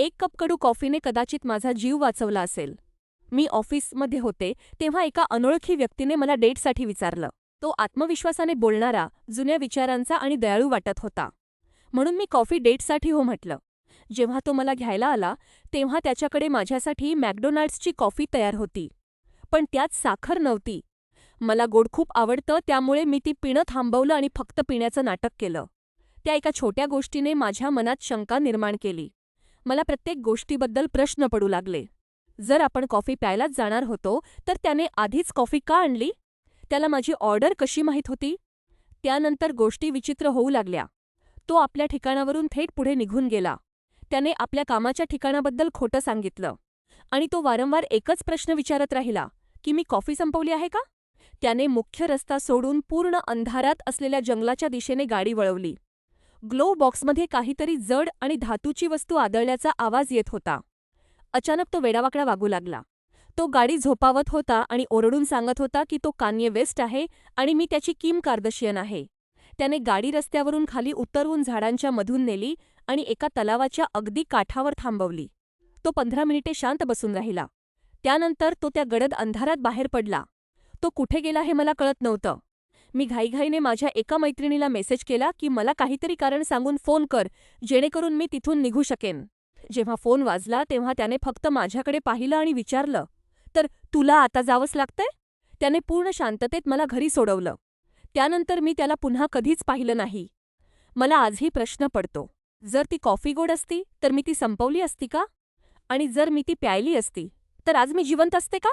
एक कप कडू कॉफीने कदाचित माझा जीव वाचवला असेल. मी ऑफिसमध्ये होते तेव्हा एका अनोळखी व्यक्तीने मला डेटसाठी विचारलं. तो आत्मविश्वासाने बोलणारा, जुन्या विचारांचा आणि दयाळू वाटत होता. म्हणून मी कॉफी डेटसाठी हो म्हटलं. जेव्हा तो मला घ्यायला आला तेव्हा त्याच्याकडे माझ्यासाठी मॅकडोनाल्ड्सची कॉफी तयार होती. पण त्यात साखर नव्हती. मला गोड खूप आवडतं त्यामुळे मी ती पिणं थांबवलं आणि फक्त पिण्याचं नाटक केलं. त्या एका छोट्या गोष्टीने माझ्या मनात शंका निर्माण केली. मला प्रत्येक गोष्टीबद्दल प्रश्न पडू लागले. जर आपण कॉफी प्यायलाच जाणार होतो तर त्याने आधीच कॉफी का आणली? त्याला माझी ऑर्डर कशी माहीत होती? त्यानंतर गोष्टी विचित्र होऊ लागल्या. तो आपल्या ठिकाणावरून थेट पुढे निघून गेला. त्याने आपल्या कामाच्या ठिकाणाबद्दल खोटं सांगितलं. आणि तो वारंवार एकच प्रश्न विचारत राहिला की मी कॉफी संपवली आहे का? त्याने मुख्य रस्ता सोडून पूर्ण अंधारात असलेल्या जंगलाच्या दिशेने गाडी वळवली. ग्लोव्ह बॉक्समध्ये काहीतरी जड आणि धातूची वस्तू आदळल्याचा आवाज येत होता. अचानक तो वेडावाकडा वागू लागला. तो गाडी झोपावत होता आणि ओरडून सांगत होता की तो कान्ये वेस्ट आहे आणि मी त्याची किम कार्दशियन आहे. त्याने गाडी रस्त्यावरून खाली उतरवून झाडांच्या मधून नेली आणि एका तलावाच्या अगदी काठावर थांबवली. तो 15 मिनिटे शांत बसून राहिला. त्यानंतर तो त्या गडद अंधारात बाहेर पडला. तो कुठे गेला हे मला कळत नव्हतं. मी घाईघाईने माझ्या एका मैत्रिणीला मेसेज केला की मला काहीतरी कारण सांगून फोन कर, जेणेकरून मी तिथून निघू शकेन. जेव्हा फोन वाजला तेव्हा त्याने फक्त माझ्याकडे पाहिलं आणि विचारलं, "तर तुला आता जावंच लागतंय?" त्याने पूर्ण शांततेत मला घरी सोडवलं. त्यानंतर मी त्याला पुन्हा कधीच पाहिलं नाही. मला आजही प्रश्न पडतो, जर ती कॉफी गोड असती तर मी ती संपवली असती का? आणि जर मी ती प्यायली असती तर आज मी जिवंत असते का?